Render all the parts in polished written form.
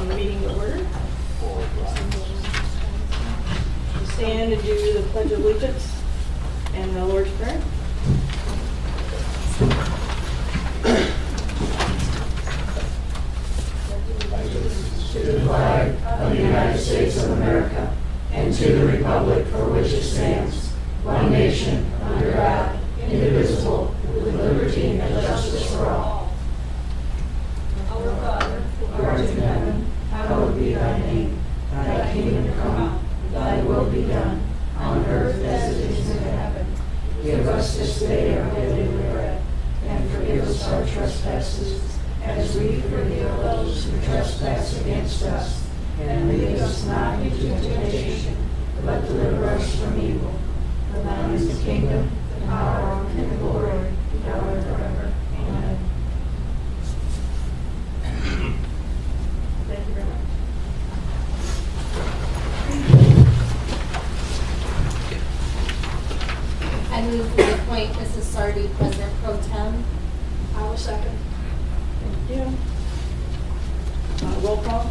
on the meeting to order. Stand and do the Pledge of Allegiance and the Lord's Prayer. To the flag of the United States of America and to the republic for which it stands, one nation, under God, indivisible, with liberty and justice for all. Our Father, who art in heaven, hallowed be thy name. Thy kingdom come, thy will be done, on earth as it is in heaven. Give us this day our daily bread, and forgive us our trespasses, as we forgive those who trespass against us. And lead us not into temptation, but deliver us from evil. For thine is the kingdom, the power, and the glory, now and forever. Amen. Thank you very much. I move to appoint Mrs. Sardi President Pro Tem. I will second. Thank you. Roll call.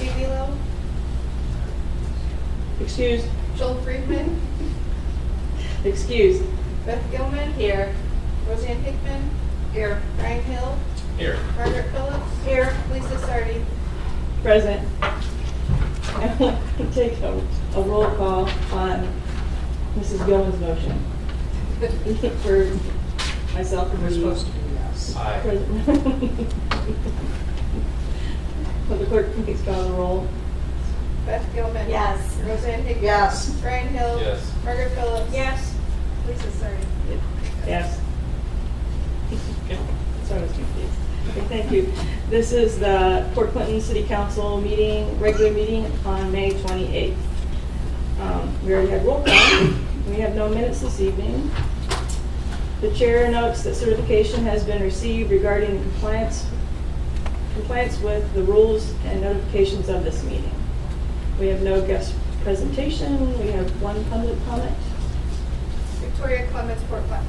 Amy Lowe, Excused. Joel Friedman, Excused. Beth Gilman. Here. Roseanne Hickman. Here. Brian Hill. Here. Margaret Phillips. Here. Lisa Sardi. Present. I want to take a roll call on Mrs. Gilman's motion. For myself and We're supposed to do yes. Aye. President. Will the clerk please call the roll? Beth Gilman. Yes. Roseanne Hickman. Yes. Brian Hill. Yes. Margaret Phillips. Yes. Lisa Sardi. Yes. Sorry, I was confused. Okay, thank you. This is the Port Clinton City Council meeting, regular meeting on May 28th. We already had roll call. We have no minutes this evening. The chair notes that certification has been received regarding compliance with the rules and notifications of this meeting. We have no guest presentation. We have one public comment. Victoria Clements, Port Clinton.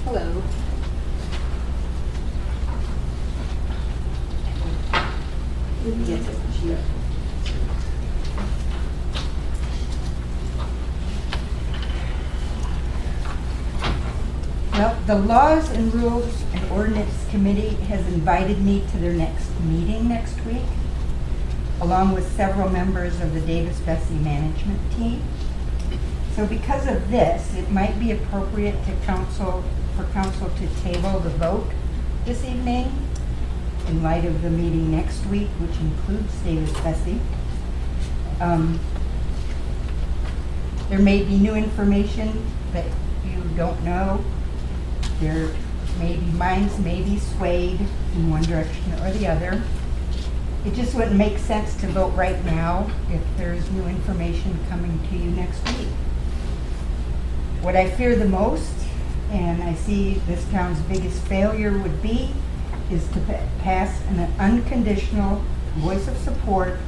Hello. Well, the Laws and Rules and Ordinance Committee has invited me to their next meeting next week, along with several members of the Davis-Besse management team. So because of this, it might be appropriate for council to table the vote this evening in light of the meeting next week, which includes Davis-Besse. There may be new information that you don't know. There maybe minds may be swayed in one direction or the other. It just wouldn't make sense to vote right now if there's new information coming to you next week. What I fear the most, and I see this town's biggest failure would be, is to pass an unconditional voice of support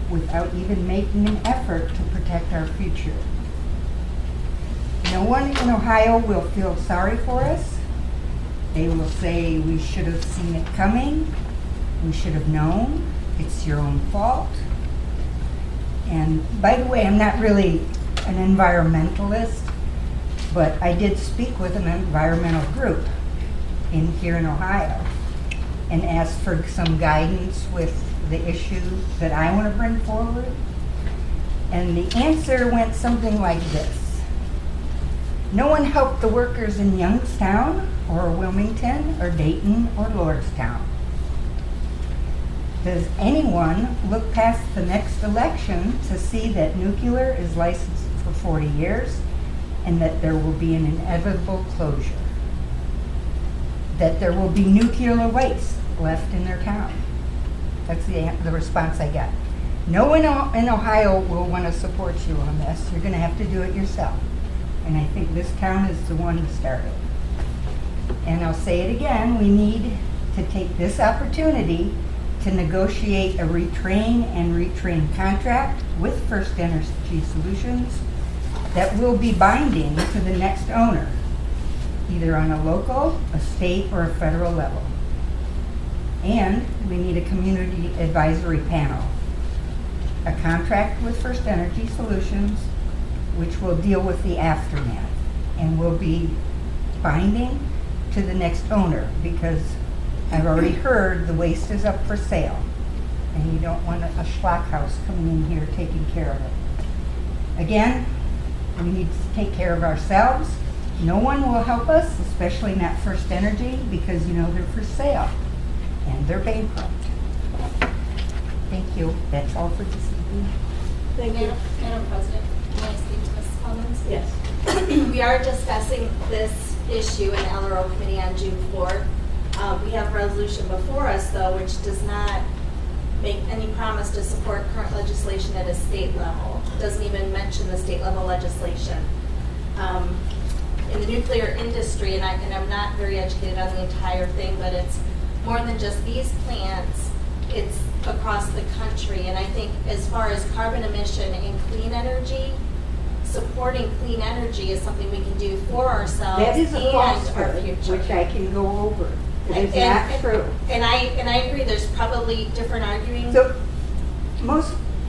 without even making an effort to protect our future. No one in Ohio will feel sorry for us. They will say we should have seen it coming, we should have known, it's your own fault. And by the way, I'm not really an environmentalist, but I did speak with an environmental group here in Ohio and asked for some guidance with the issue that I want to bring forward. And the answer went something like this. No one helped the workers in Youngstown or Wilmington or Dayton or Lordstown. Does anyone look past the next election to see that nuclear is licensed for 40 years and that there will be an inevitable closure? That there will be nuclear waste left in their town? That's the response I got. No one in Ohio will want to support you on this. You're going to have to do it yourself. And I think this town is the one to start it. And I'll say it again, we need to take this opportunity to negotiate a retrain contract with First Energy Solutions that will be binding to the next owner. either on a local, a state, or a federal level. And we need a community advisory panel. A contract with First Energy Solutions, which will deal with the aftermath and will be binding to the next owner, because I've already heard the waste is up for sale and you don't want a schlock house coming in here taking care of it. Again, we need to take care of ourselves. No one will help us, especially not First Energy, because you know they're for sale and they're bankrupt. Thank you. That's all for this evening. Thank you. Madam President, may I speak to Mrs. Clemens? Yes. We are discussing this issue in the LRO committee on June 4th. We have a resolution before us, though, which does not make any promise to support current legislation at a state level. It doesn't even mention the state level legislation. In the nuclear industry, and I'm not very educated on the entire thing, but it's more than just these plants, it's across the country. And I think as far as carbon emission and clean energy, supporting clean energy is something we can do for ourselves That is a and our falsehood, future. which I can go over. It is not true. And I agree, there's probably different arguing. So,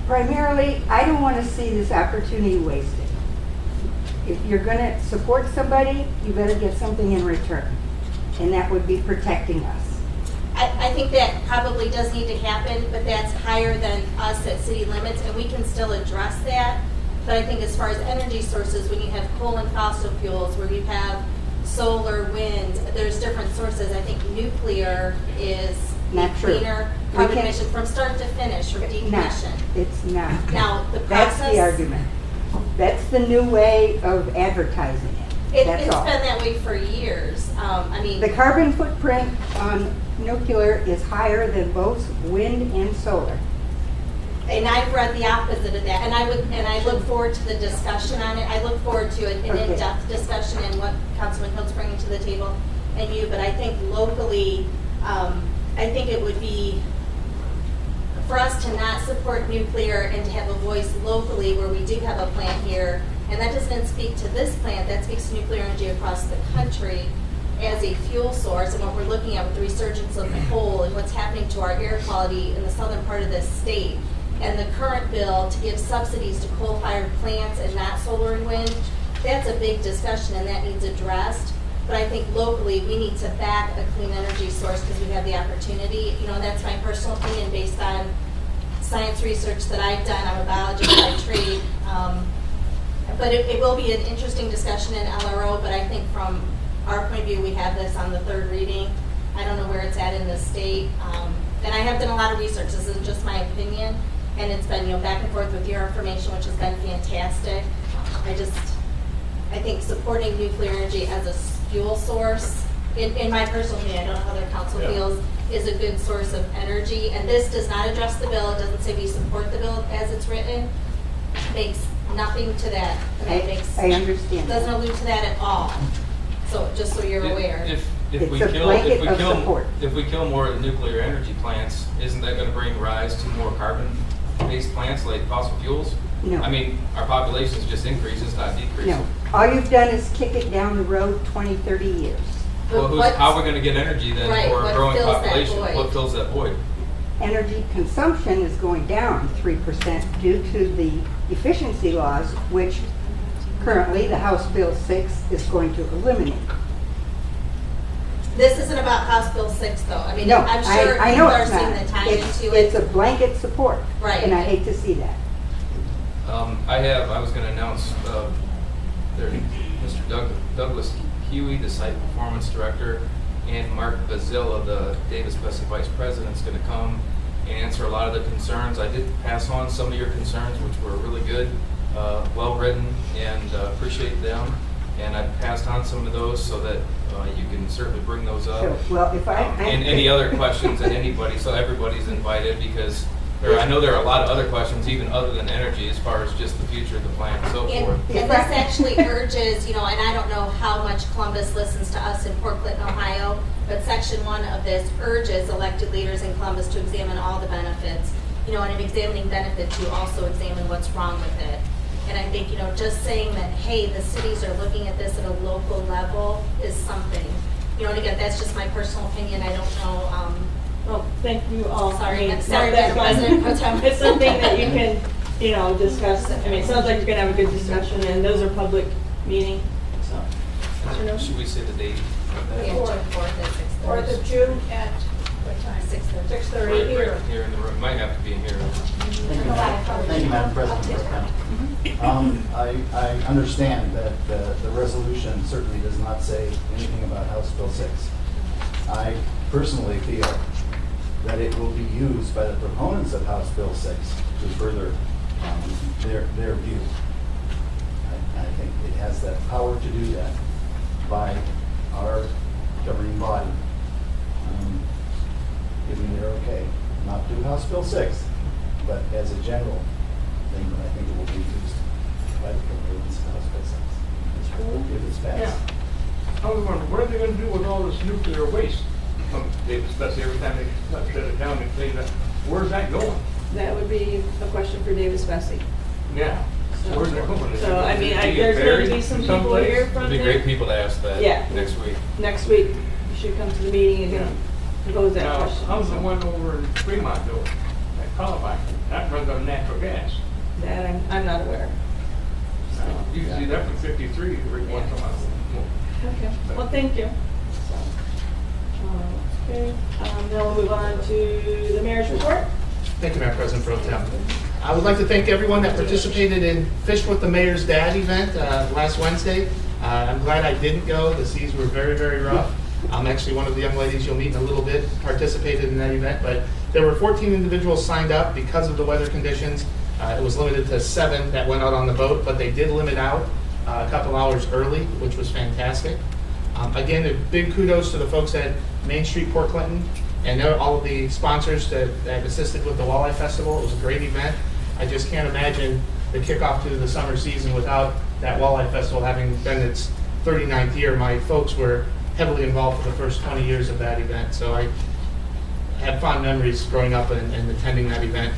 primarily, I don't want to see this opportunity wasted. If you're going to support somebody, you better get something in return. And that would be protecting us. I think that probably does need to happen, but that's higher than us at city limits, and we can still address that. But I think as far as energy sources, when you have coal and fossil fuels, where you have solar, wind, there's different sources. I think nuclear is Not true. cleaner We carbon can't- emission from start to finish, from decommission. It's not. Now, the That's process. the argument. That's the new way of advertising it. That's It's all. been that way for years. I mean. The carbon footprint on nuclear is higher than both wind and solar. And I've read the opposite of that, and I look forward to the discussion on it. I look forward to an Okay. in-depth discussion and what Councilman Hiltz bringing to the table and you, but I think locally, I think it would be, for us to not support nuclear and to have a voice locally where we do have a plant here, and that doesn't speak to this plant, that speaks to nuclear energy across the country as a fuel source, and what we're looking at with the resurgence of coal and what's happening to our air quality in the southern part of this state. And the current bill to give subsidies to coal-fired plants and not solar and wind, that's a big discussion and that needs addressed. But I think locally, we need to back a clean energy source because we have the opportunity. You know, that's my personal opinion based on science research that I've done. I'm a biologist by trade. But it will be an interesting discussion in LRO, but I think from our point of view, we have this on the third reading. I don't know where it's at in the state. And I have done a lot of research. This isn't just my opinion. And it's been, you know, back and forth with your information, which has been fantastic. I think supporting nuclear energy as a fuel source, in my personal opinion, I don't know how their council feels, is a good source of energy. And this does not address the bill. It doesn't say we support the bill as it's written. It makes nothing to that. I understand. Doesn't allude to that at all. So just so you're aware. If It's we a kill, blanket of support. if we kill more nuclear energy plants, isn't that going to bring rise to more carbon-based plants like fossil fuels? No. I mean, our population's just increases, not decreasing. No. All you've done is kick it down the road 20, 30 years. Well, But how are we going to get energy then Right, for a what growing fills that population? void? What fills that void? Energy consumption is going down 3% due to the efficiency laws, which currently the House Bill 6 is going to eliminate. This isn't about House Bill 6, though. I mean, No, I'm sure I people know are it's seeing not. the tie It's into it. a blanket support. Right. And I hate to see that. I was going to announce Mr. Douglas Huey, the site performance director, and Mark Bazilla, the Davis Bessie vice president, is going to come and answer a lot of the concerns. I did pass on some of your concerns, which were really good, well written, and appreciate them. And I passed on some of those so that you can certainly bring those up. So, well, if And any other questions that anybody, so everybody's invited, because I know there are a lot of other questions, even other than energy, as far as just the future of the plant and so forth. And this actually urges, you know, and I don't know how much Columbus listens to us in Port Clinton, Ohio, but Section 1 of this urges elected leaders in Columbus to examine all the benefits. You know, and in examining benefits, you also examine what's wrong with it. And I think, you know, just saying that, hey, the cities are looking at this at a local level is something and again, that's just my personal opinion, I don't know, Well, thank you all. Sorry, I mean, sorry, that's Madam fine. President Pro Tem. It's something that you can, discuss. I mean, it sounds like you're gonna have a good discussion, and those are public meeting, so. Should we say the date of that? Yeah, June 4th at 6:30. 4th of June at what time? 6:30. 6:30 Right here. here in the room, might have to be in here. Thank you, Madam President. I understand that the resolution certainly does not say anything about House Bill 6. I personally feel that it will be used by the proponents of House Bill 6 to further their view. I think it has that power to do that by our governing body. Giving their okay, not do House Bill 6, but as a general thing, I think it will be used by the proponents of House Bill 6. If it's passed. I was wondering, what are they gonna do with all this nuclear waste? Especially every time they shut it down and clean it up. Where's that going? That would be a question for David Spessy. Yeah. So- Where's that going? Is So, it- I mean, is it there's getting going to be buried some people someplace? here from It'd be there. great people to ask that Yeah. next week. Next week, you should come to the meeting and pose that Now, question. how's the one over in Fremont doing? At Columbine? That runs on natural gas. That I'm not aware. So, You can see that from 53 every once in a while. okay, well, thank you. Okay, now we'll move on to the mayor's report. Thank you, Madam President Pro Tem. I would like to thank everyone that participated in Fish with the Mayor's Dad event last Wednesday. I'm glad I didn't go. The seas were very, very rough. Actually, one of the young ladies you'll meet in a little bit participated in that event, but there were 14 individuals signed up because of the weather conditions. It was limited to 7 that went out on the boat, but they did limit out a couple hours early, which was fantastic. Again, a big kudos to the folks at Main Street Port Clinton and all of the sponsors that assisted with the Walleye Festival. It was a great event. I just can't imagine the kickoff to the summer season without that Walleye Festival having been its 39th year. My folks were heavily involved for the first 20 years of that event, so I had fond memories growing up and attending that event.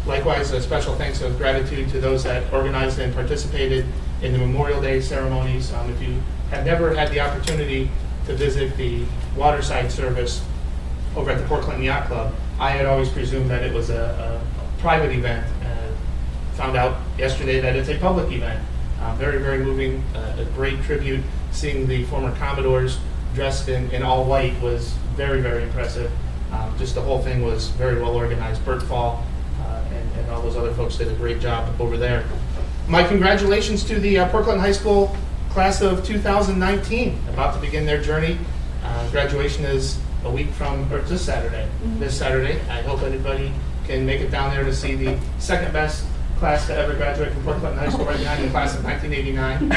Likewise, a special thanks and gratitude to those that organized and participated in the Memorial Day ceremonies. If you have never had the opportunity to visit the waterside service over at the Port Clinton Yacht Club, I had always presumed that it was a private event. Found out yesterday that it's a public event. Very, very moving, a great tribute. Seeing the former Commodores dressed in all white was very, very impressive. Just the whole thing was very well organized. Bert Fall and all those other folks did a great job over there. My congratulations to the Port Clinton High School class of 2019, about to begin their journey. Graduation is a week from, or this Saturday. This Saturday. I hope everybody can make it down there to see the second best class to ever graduate from Port Clinton High School, right behind the class of 1989.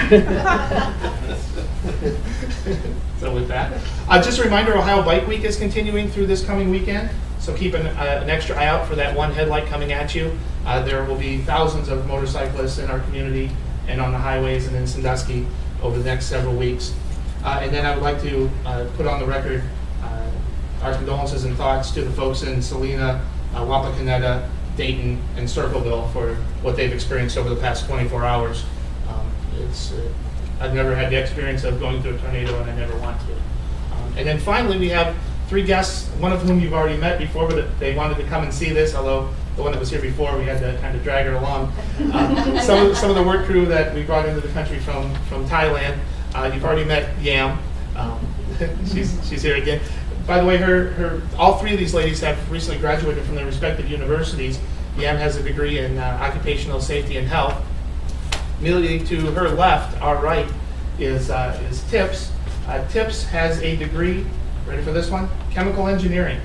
So with that, just a reminder, Ohio Bike Week is continuing through this coming weekend. So keep an extra eye out for that one headlight coming at you. There will be thousands of motorcyclists in our community and on the highways and in Sandusky over the next several weeks. And then I would like to put on the record our condolences and thoughts to the folks in Salina, Wapakoneta, Dayton, and Circleville for what they've experienced over the past 24 hours. I've never had the experience of going through a tornado, and I never want to. And then finally, we have 3 guests, one of whom you've already met before, but they wanted to come and see this, although the one that was here before, we had to kind of drag her along. Some of the work crew that we brought into the country from Thailand. You've already met Yam. She's here again. By the way, all 3 of these ladies have recently graduated from their respective universities. Yam has a degree in occupational safety and health. Immediately to her left, our right, is Tips. Tips has a degree, ready for this one? Chemical engineering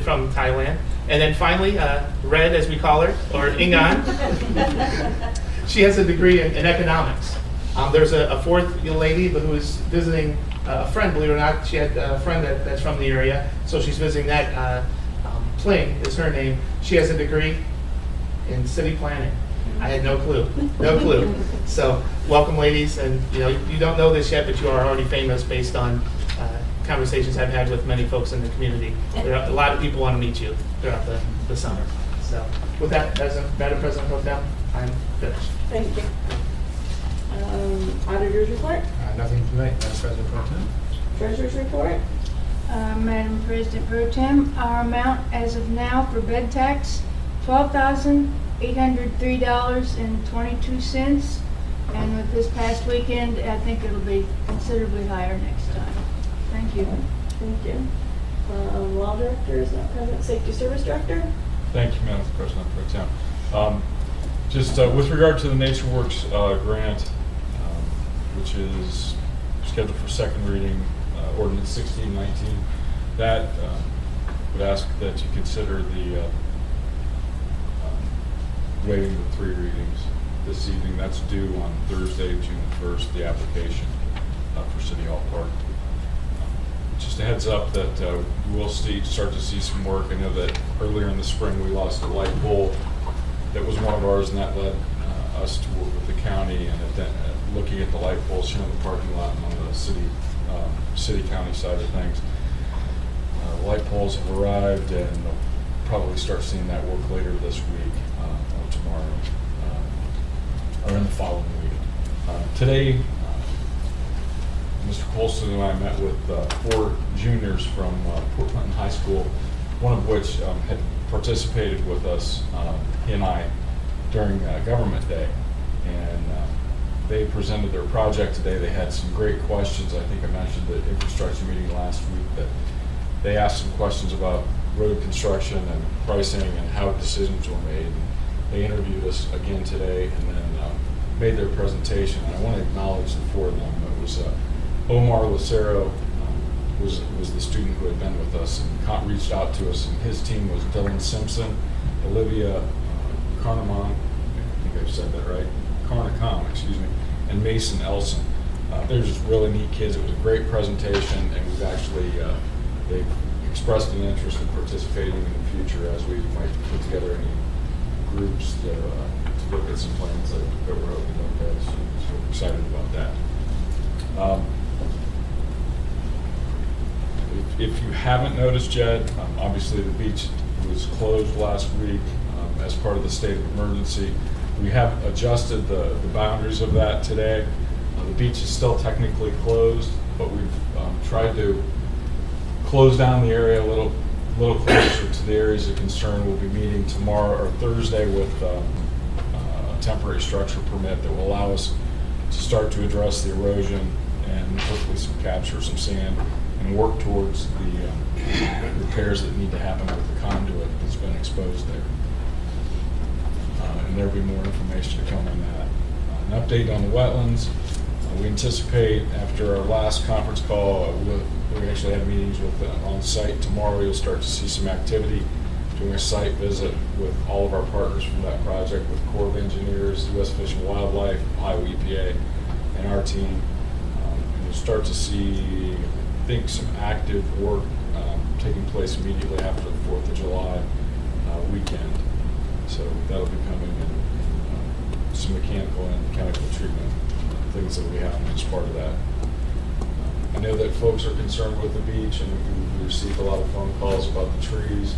from Thailand. And then finally, Red, as we call her, or Ingan, she has a degree in economics. There's a 4th lady who is visiting a friend, believe it or not. She had a friend that's from the area, so she's visiting that. Pling is her name. She has a degree in city planning. I had no clue, no clue. So welcome, ladies, and you don't know this yet, but you are already famous based on conversations I've had with many folks in the community. A lot of people want to meet you throughout the summer. So with that, Madam President Pro Tem, I'm finished. Thank you. Auditor's report? Nothing tonight, Madam President Pro Tem. Treasurer's report? Madam President Pro Tem, our amount as of now for bed tax, $12,803.22. And with this past weekend, I think it'll be considerably higher next time. Thank you. Thank you. Law Director is not present. Safety Service Director? Thank you, Madam President Pro Tem. Just with regard to the NatureWorks grant, which is scheduled for second reading, ordinance 1619, that would ask that you consider the waiving the 3 readings this evening. That's due on Thursday, June 1st, the application for City Hall Park. Just a heads up that you will start to see some work. I know that earlier in the spring we lost a light pole that was one of ours, and that led us to work with the county and looking at the light poles here in the parking lot and on the city-county side of things. Light poles have arrived, and they'll probably start seeing that work later this week or tomorrow, or in the following week. Today, Mr. Colston and I met with 4 juniors from Port Clinton High School, one of which had participated with us, he and I, during Government Day. And they presented their project today. They had some great questions. I think I mentioned the infrastructure meeting last week that they asked some questions about road construction and pricing and how decisions were made. And they interviewed us again today and then made their presentation. And I want to acknowledge the 4 of them. It was Omar Lucero was the student who had been with us and reached out to us, and his team was Dylan Simpson, Olivia Carnamon, I think I've said that right, Carnacom, excuse me, and Mason Elson. They're just really neat kids. It was a great presentation, and we've actually, they've expressed an interest in participating in the future as we might put together any groups to look at some plans that we're hoping to look at. So we're excited about that. If you haven't noticed yet, obviously the beach was closed last week as part of the state of emergency. We have adjusted the boundaries of that today. The beach is still technically closed, but we've tried to close down the area a little closer to the areas of concern. We'll be meeting tomorrow or Thursday with a temporary structure permit that will allow us to start to address the erosion and hopefully capture some sand and work towards the repairs that need to happen with the conduit that's been exposed there. And there'll be more information to come on that. An update on the wetlands. We anticipate after our last conference call, we actually have meetings with on site tomorrow. You'll start to see some activity, doing a site visit with all of our partners from that project, with Corps of Engineers, U.S. Fish and Wildlife, Ohio EPA, and our team. And you'll start to see, I think, some active work taking place immediately after the 4th of July weekend. So that'll be coming, and some mechanical and chemical treatment things that will be happening as part of that. I know that folks are concerned with the beach, and we received a lot of phone calls about the trees.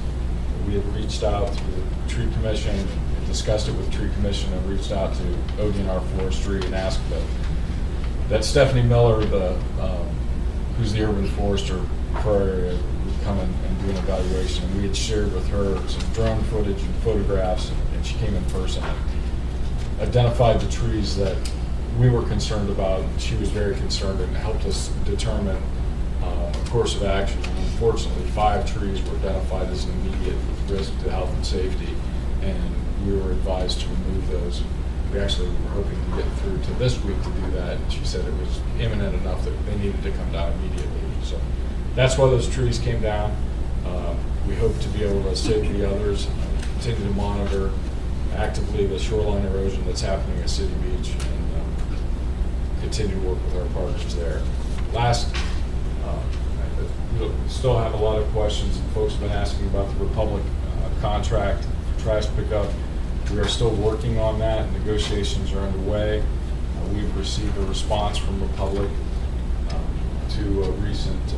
We have reached out to the Tree Commission and discussed it with Tree Commission, and reached out to ODNR Forestry and asked that Stephanie Miller, who's the urban forester for our area, would come and do an evaluation. And we had shared with her some drone footage and photographs, and she came in person and identified the trees that we were concerned about, and she was very concerned, and helped us determine a course of action. And unfortunately, 5 trees were identified as an immediate risk to health and safety, and we were advised to remove those. We actually were hoping to get through to this week to do that, and she said it was imminent enough that they needed to come down immediately. So that's why those trees came down. We hope to be able to save the others, continue to monitor actively the shoreline erosion that's happening at City Beach, and continue to work with our partners there. Last, we still have a lot of questions, and folks have been asking about the Republic contract for trash pickup. We are still working on that. Negotiations are underway. We've received a response from Republic to recent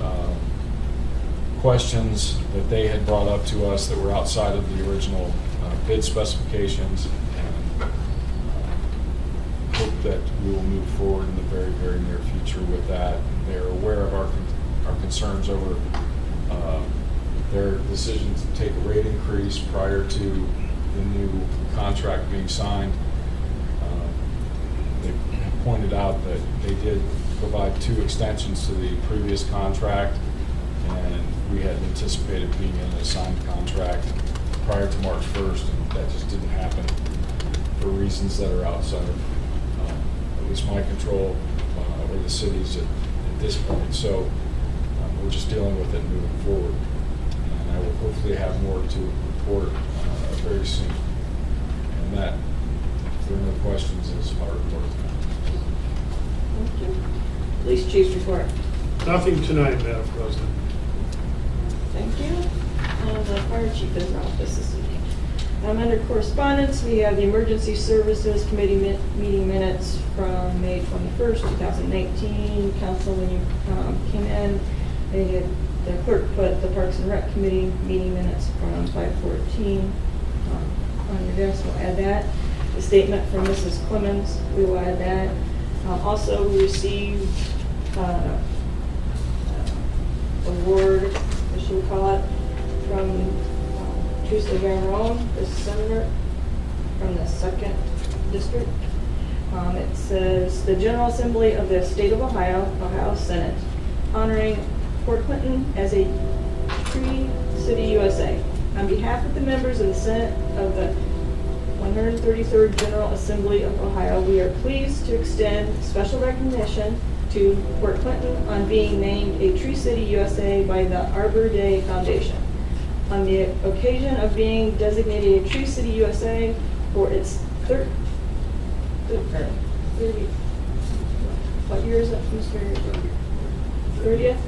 questions that they had brought up to us that were outside of the original bid specifications, and hope that we will move forward in the very, very near future with that. They're aware of our concerns over their decision to take a rate increase prior to the new contract being signed. They pointed out that they did provide 2 extensions to the previous contract, and we had anticipated being in a signed contract prior to March 1st, and that just didn't happen for reasons that are outside of at least my control or the city's at this point. So we're just dealing with it moving forward. And I will hopefully have more to report very soon. And that, if there are no questions, is our report. Thank you. Police chief's report. Nothing tonight, Madam President. Thank you. And the fire chief is in office this evening. Under correspondence, we have the Emergency Services Committee meeting minutes from May 21st, 2019. Council, when you came in, the clerk put the Parks and Rec Committee meeting minutes from 5/14 on your desk. We'll add that. The statement from Mrs. Clemens, we will add that. Also, we received award, what should we call it, from Teresa Garon, the senator from the 2nd District. It says, the General Assembly of the State of Ohio, Ohio Senate, honoring Port Clinton as a Tree City, USA. On behalf of the members of the Senate of the 133rd General Assembly of Ohio, we are pleased to extend special recognition to Port Clinton on being named a Tree City, USA by the Arbor Day Foundation. On the occasion of being designated a Tree City, USA for its 30, what year is that, Mr. 30th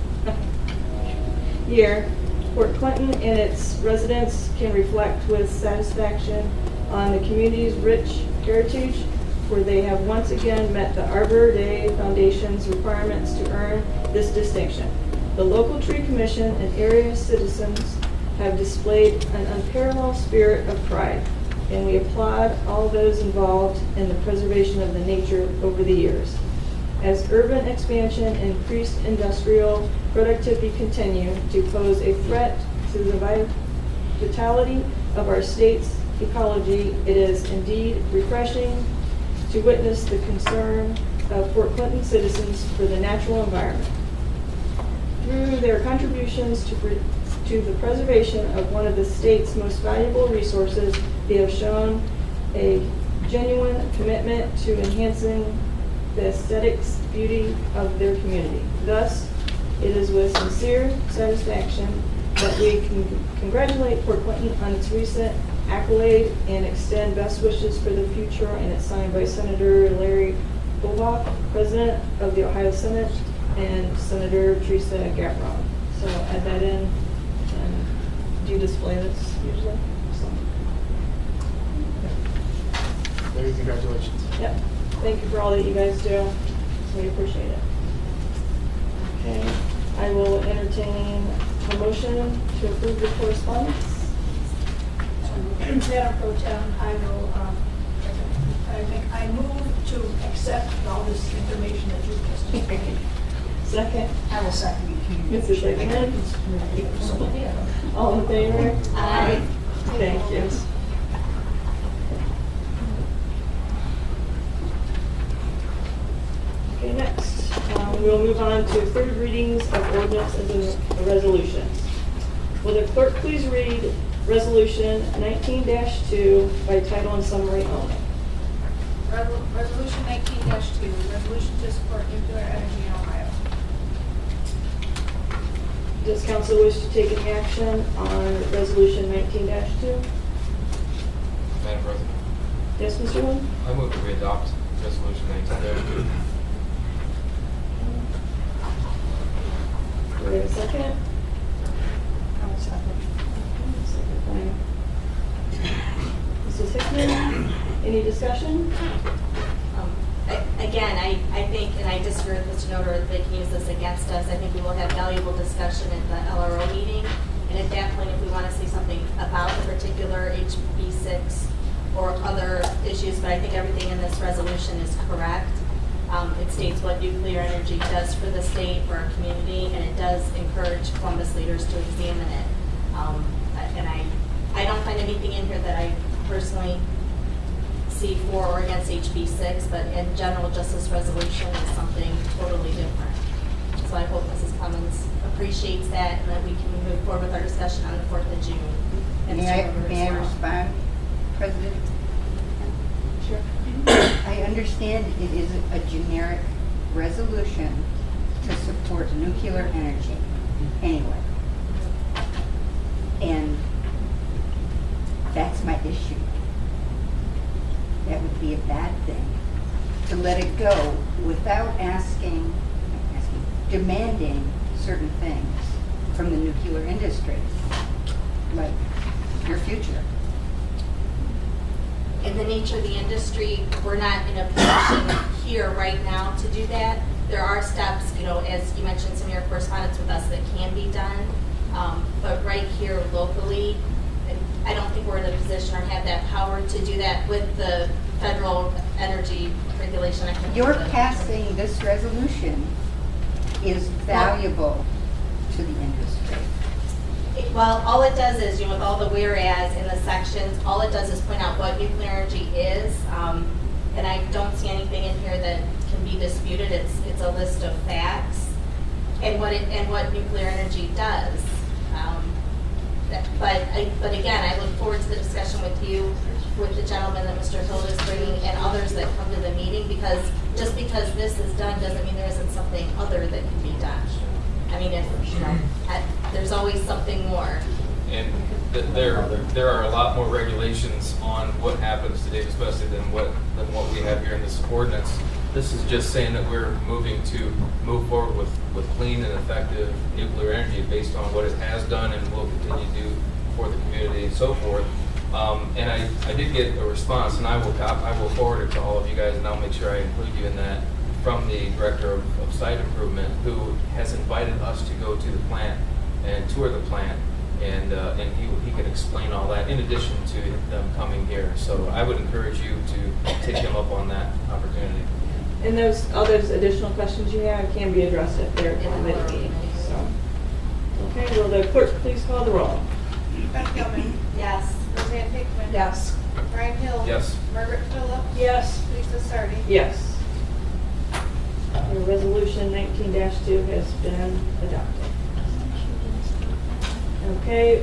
year, Port Clinton and its residents can reflect with satisfaction on the community's rich heritage, where they have once again met the Arbor Day Foundation's requirements to earn this distinction. The local tree commission and area citizens have displayed an unparalleled spirit of pride, and we applaud all those involved in the preservation of the nature over the years. As urban expansion and increased industrial productivity continue to pose a threat to the vitality of our state's ecology, it is indeed refreshing to witness the concern of Port Clinton citizens for the natural environment. Through their contributions to the preservation of one of the state's most valuable resources, they have shown a genuine commitment to enhancing the aesthetics beauty of their community. Thus, it is with sincere satisfaction that we can congratulate Port Clinton on its recent accolade and extend best wishes for the future, and it's signed by Senator Larry Bullock, President of the Ohio Senate, and Senator Teresa Gaffron. So add that in, and do you display this usually? Larry, congratulations. Yep. Thank you for all that you guys do. We appreciate it. Okay, I will entertain a motion to approve the correspondence. Madam Pro Tem, I move to accept all this information that you've just explained. Second. I will second it. Mrs. Hickman? All in favor? Aye. Thank you. Okay, next, we'll move on to third readings of ordinance and resolutions. Will the clerk please read Resolution 19-2 by title and summary only? Resolution 19-2, resolution to support nuclear energy in Ohio. Does council wish to take any action on Resolution 19-2? Madam President, Yes, Mr. Wood? I move that we adopt Resolution 19-2. Do we have a second? I'll second. Mrs. Hickman, any discussion? Again, I think, and I disagree with Mr. Noter, they can use this against us. I think we will have valuable discussion at the LRO meeting. And at that point, if we want to say something about the particular HB6 or other issues, but I think everything in this resolution is correct. It states what nuclear energy does for the state, for our community, and it does encourage Columbus leaders to examine it. And I don't find anything in here that I personally see for or against HB 6, but in general, just this resolution is something totally different. So I hope Mrs. Clemens appreciates that and that we can move forward with our discussion on the 4th of June. And May Mr. Rivers I as well. respond, President? Sure. I understand it is a generic resolution to support nuclear energy anyway. And that's my issue. That would be a bad thing, to let it go without demanding certain things from the nuclear industry, like your future. In the nature of the industry, we're not in a position here right now to do that. There are steps, you know, as you mentioned, some of your correspondence with us that can be done. But right here locally, I don't think we're in a position or have that power to do that with the federal energy regulation. I can't Your remember the- passing this resolution is valuable to the industry. Well, all it does is, you know, with all the whereas in the sections, all it does is point out what nuclear energy is. And I don't see anything in here that can be disputed. It's a list of facts and what nuclear energy does. But again, I look forward to the discussion with you, with the gentleman that Mr. Hill is bringing, and others that come to the meeting, because just because this is done doesn't mean there isn't something other that can be done. I mean, if, you know, there's always something more. And there are a lot more regulations on what happens to Davis Besse than what we have here in this ordinance. This is just saying that we're moving to move forward with clean and effective nuclear energy based on what it has done and will continue to do for the community and so forth. And I did get a response, and I will forward it to all of you guys, and I'll make sure I include you in that, from the director of site improvement, who has invited us to go to the plant and tour the plant, and he can explain all that in addition to them coming here. So I would encourage you to take him up on that opportunity. And those additional questions you have can be addressed at their committee meeting, so. Okay, will the clerk please call the roll? Beth Gilman. Yes. Roseanne Hickman. Yes. Brian Hill. Yes. Margaret Phillip. Yes. Lisa Sardi. Yes. Your resolution 19-2 has been adopted. Okay,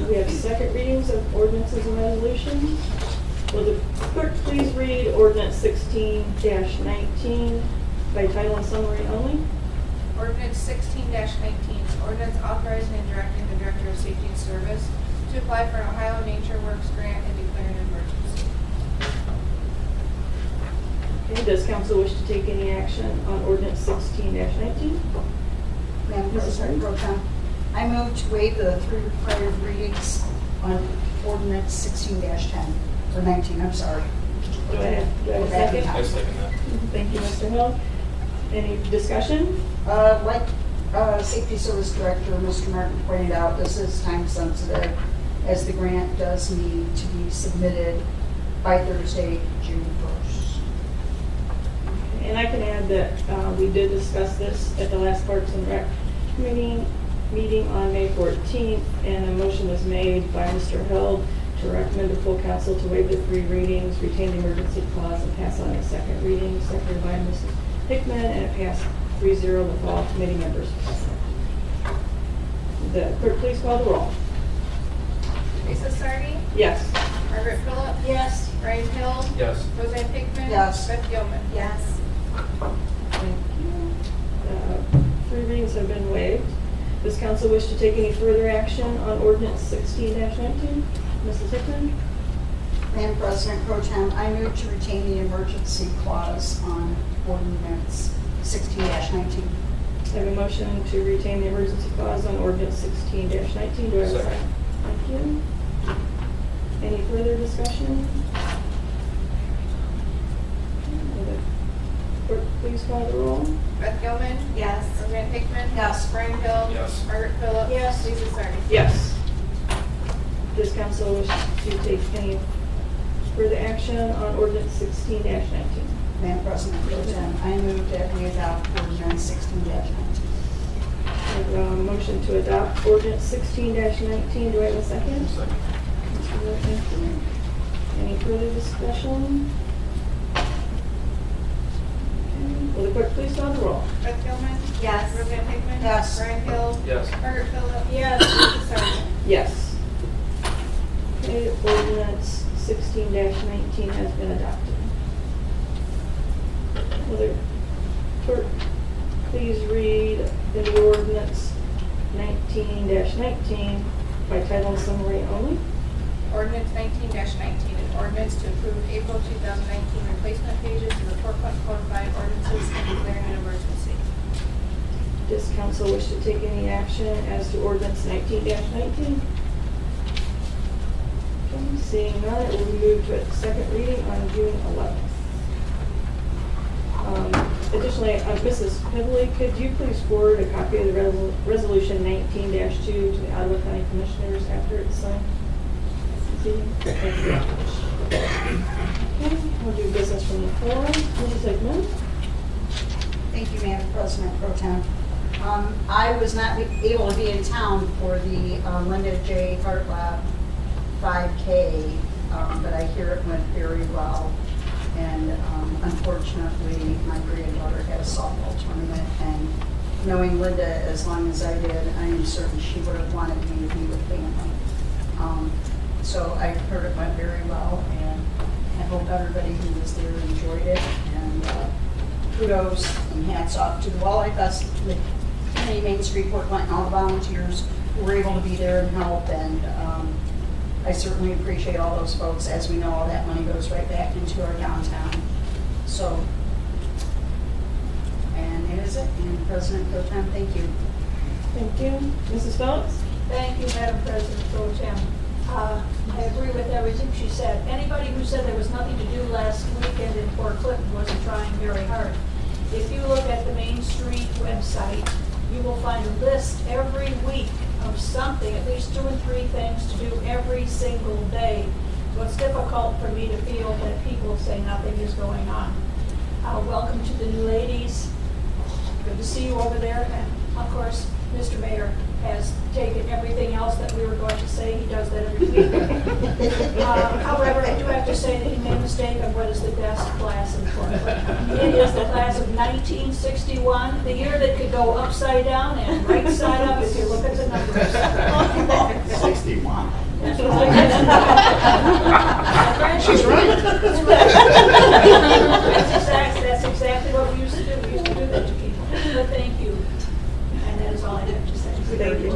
we have second readings of ordinances and resolutions. Will the clerk please read ordinance 16-19 by title and summary only? Ordinance 16-19, ordinance authorizing and directing the Director of Safety and Service to apply for an Ohio Nature Works grant and declare an emergency. Okay, does council wish to take any action on ordinance 16-19? Madam President Pro Tem, I move to waive the 3 required readings on ordinance 16-10, or 19, I'm sorry. Do I have a second? I second that. Thank you, Mr. Hill. Any discussion? Like Safety Service Director, Mr. Martin pointed out, this is time sensitive, as the grant does need to be submitted by Thursday, June 1st. And I can add that we did discuss this at the last Parks and Rec Committee meeting on May 14th, and a motion was made by Mr. Hill to recommend to full council to waive the 3 readings, retain the emergency clause, and pass on a second reading, seconded by Mrs. Hickman, and it passed 3-0 with all committee members present. The clerk, please call the roll. Lisa Sardi. Yes. Margaret Phillip. Yes. Brian Hill. Yes. Roseanne Hickman. Yes. Beth Gilman. Yes. Thank you. 3 readings have been waived. Does council wish to take any further action on ordinance 16-19? Mrs. Hickman? Madam President Pro Tem, I move to retain the emergency clause on ordinance 16-19. I have a motion to retain the emergency clause on ordinance 16-19. Do I have a second? Second. Thank you. Any further discussion? Will the clerk please call the roll? Beth Gilman. Yes. Roseanne Hickman. Yes. Brian Hill. Yes. Margaret Phillip. Yes. Lisa Sardi. Yes. Does council wish to take any Further action on ordinance 16-19. Madam President, Pro Tem, I move that we adopt ordinance 16-19. I have a motion to adopt ordinance 16-19. Do I have a second? Second. Mr. Wood, thank you. Any further discussion? Okay. Will the clerk please call the roll? Beth Gilman? Yes. Roseanne Hickman? Yes. Brian Hill? Yes. Margaret Phillips? Yes. Lisa Sargent? Yes. Okay, ordinance 16-19 has been adopted. Will the clerk please read the ordinance 19-19 by title and summary only? Ordinance 19-19, an ordinance to approve April 2019 replacement pages to the Port Clinton Codified Ordinances and declaring an emergency. Does council wish to take any action as to ordinance 19-19? Okay, seeing none, it will move to its second reading on June 11th. Additionally, Mrs. Pivley, could you please forward a copy of the resolution 19-2 to the Ottawa County Commissioners after it's signed? Thank you. Okay, we'll do business from the floor. Mrs. Hickman? Thank you, Madam President, Pro Tem. I was not able to be in town for the Linda J. Hartlab 5K, but I hear it went very well. And unfortunately, my granddaughter had a softball tournament, and knowing Linda as long as I did, I am certain she would have wanted me to be with family. So I heard it went very well, and I hope everybody who was there enjoyed it. And kudos and hats off to the Walleye Fest, the Kennedy Main Street, Port Clinton, all the volunteers who were able to be there and help. And I certainly appreciate all those folks. As we know, all that money goes right back into our downtown. So, and that is it. And President Pro Tem, thank you. Thank you. Mrs. Phillips? Thank you, Madam President Pro Tem. I agree with everything she said. Anybody who said there was nothing to do last weekend in Port Clinton wasn't trying very hard. If you look at the Main Street website, you will find a list every week of something, at least 2 or 3 things to do every single day. So it's difficult for me to feel that people say nothing is going on. Welcome to the new ladies. Good to see you over there. And of course, Mr. Mayor has taken everything else that we were going to say. He does that every week. However, I do have to say that he made a mistake on what is the best class in Port Clinton. It is the class of 1961, the year that could go upside down and right side up if you look at the numbers. 61. That's right. She's right. That's exactly what we used to do. We used to do that to people. But thank you. And that is all I have to say. Thank you.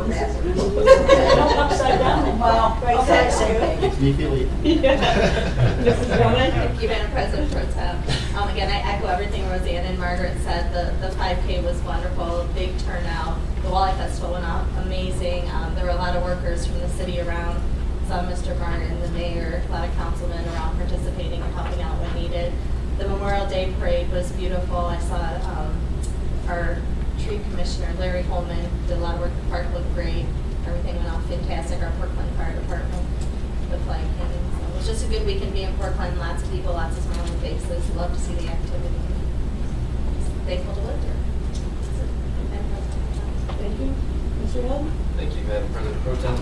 Upside down. Well, Right okay, side same up. thing. It's me believing. Mrs. Gilman? Thank you, Madam President Pro Tem. Again, I echo everything Roseanne and Margaret said. The 5K was wonderful, big turnout. The Walleye Festival went off amazing. There were a lot of workers from the city around. Saw Mr. Barton, the mayor, a lot of councilmen around participating and helping out when needed. The Memorial Day parade was beautiful. I saw our tree commissioner, Larry Holman, did a lot of work. The park looked great. Everything went off fantastic. Our Port Clinton Fire Department, the flag cannon. So it was just a good weekend being in Port Clinton. Lots of people, lots of smiling faces. Love to see the activity. Thankful to live here. Thank you. Mr. Hill? Thank you, Madam President Pro Tem.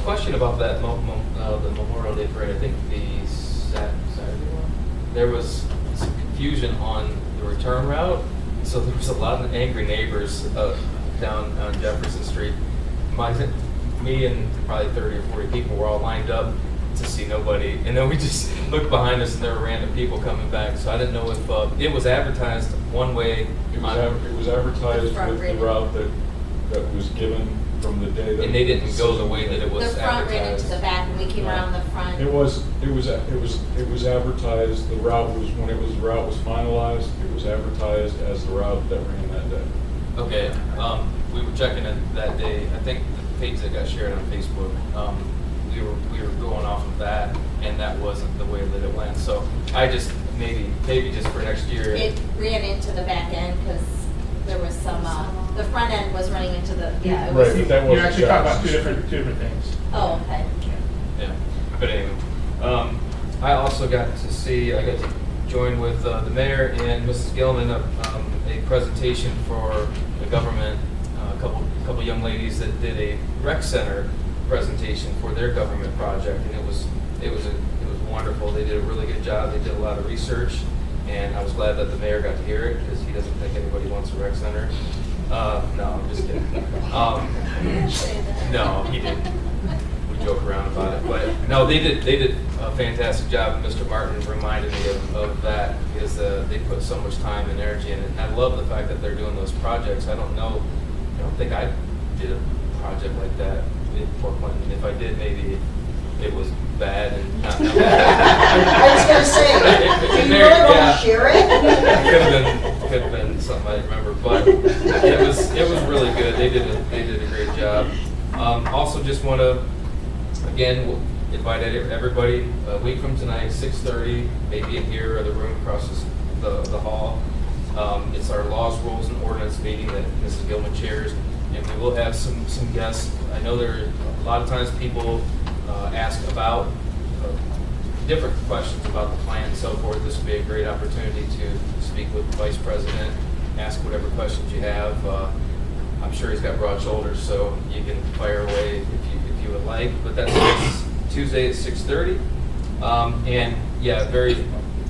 Question about that the Memorial Day parade. I think the Saturday one, there was some confusion on the return route. So there was a lot of angry neighbors down on Jefferson Street. Me and probably 30 or 40 people were all lined up to see nobody. And then we just looked behind us and there were random people coming back. So I didn't know if it was advertised one way. It was advertised with the route that was given from the day that. And they didn't go the way that it was The front ran into advertised. the back and we came around the front. It was advertised, the route was, when the route was finalized, it was advertised as the route that ran that day. Okay, we were checking it that day. I think the page that got shared on Facebook, we were going off of that, and that wasn't the way that it went. So I just maybe just for next year. It ran into the back end because there was some. The front end was running into the. Yeah, it was. Right, but that You're wasn't actually talking about Jefferson two different things. Oh, okay. Yeah, but anyway, I also got to join with the mayor and Mrs. Gilman a presentation for the government, a couple young ladies that did a rec center presentation for their government project, and it was wonderful. They did a really good job. They did a lot of research, and I was glad that the mayor got to hear it because he doesn't think anybody wants a rec center. No, I'm just kidding. No, he didn't. We joke around about it, but no, they did a fantastic job. Mr. Martin reminded me of that because they put so much time and energy in it. And I love the fact that they're doing those projects. I don't think I did a project like that in Port Clinton. If I did, maybe it was bad and not. I was gonna say, do you really want to share it? Could have been something I remember, but it was really good. They did a great job. Also, just want to again invite everybody a week from tonight, 6:30, maybe in here or the room across the hall. It's our laws, rules, and ordinance meeting that Mrs. Gilman chairs, and we will have some guests. I know there are a lot of times people ask about different questions about the plan and so forth. This would be a great opportunity to speak with the vice president, ask whatever questions you have. I'm sure he's got broad shoulders, so you can fire away if you would like. But that's next Tuesday at 6:30. And yeah, very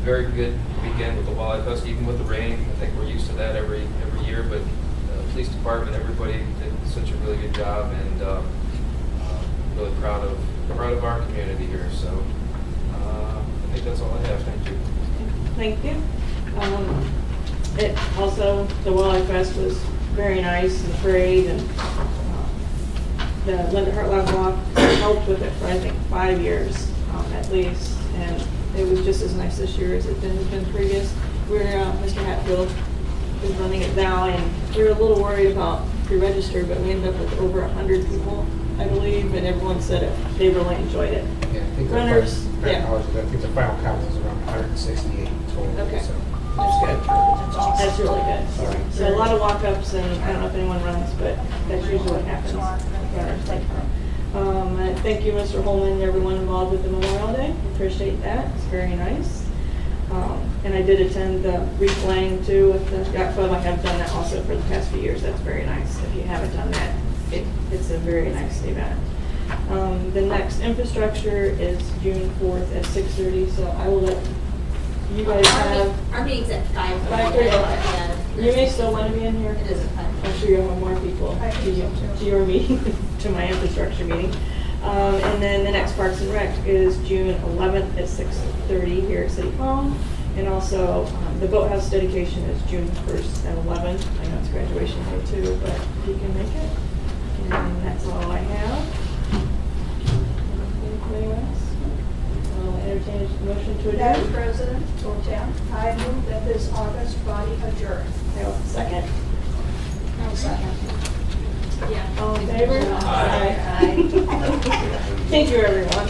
good weekend with the Walleye Fest, even with the rain. I think we're used to that every year. But police department, everybody did such a really good job, and really proud of our community here. So I think that's all I have. Thank you. Thank you. The Walleye Fest was very nice, and the parade, and the Linda Hartlock Walk helped with it for I think 5 years at least, and it was just as nice this year as it has been previous. Mr. Hatfield is running it now, and we were a little worried about pre-register, but we ended up with over 100 people, I believe, and everyone said they really enjoyed it. Yeah, I think Runners, I think the final count was around 168 total. Okay. So that's good. That's really good. Sorry. So a lot of walk-ups, and I don't know if anyone runs, but that's usually what happens. Thank you, Mr. Holman, and everyone involved with the Memorial Day. Appreciate that. It's very nice. And I did attend the replaying too with the Yacht Club. I have done that also for the past few years. That's very nice. If you haven't done that, it's a very nice event. The next infrastructure is June 4th at 6:30. So I will let you guys have. Our meeting's at 5:30. 5:30. Yeah. You may still want to be in here. It is at 5:30. I'm sure you'll have more people to your meeting, to my infrastructure meeting. And then the next Parks and Rec is June 11th at 6:30 here at City Hall. And also the boathouse dedication is June 1st at 11. I know it's graduation day too, but if you can make it. And that's all I have. Anybody else? I'll entertain a motion to Madam adjourn. President, Pro Tem, I move that this August body adjourn. Second. No second. Yeah. All in favor? Aye. Thank you, everyone.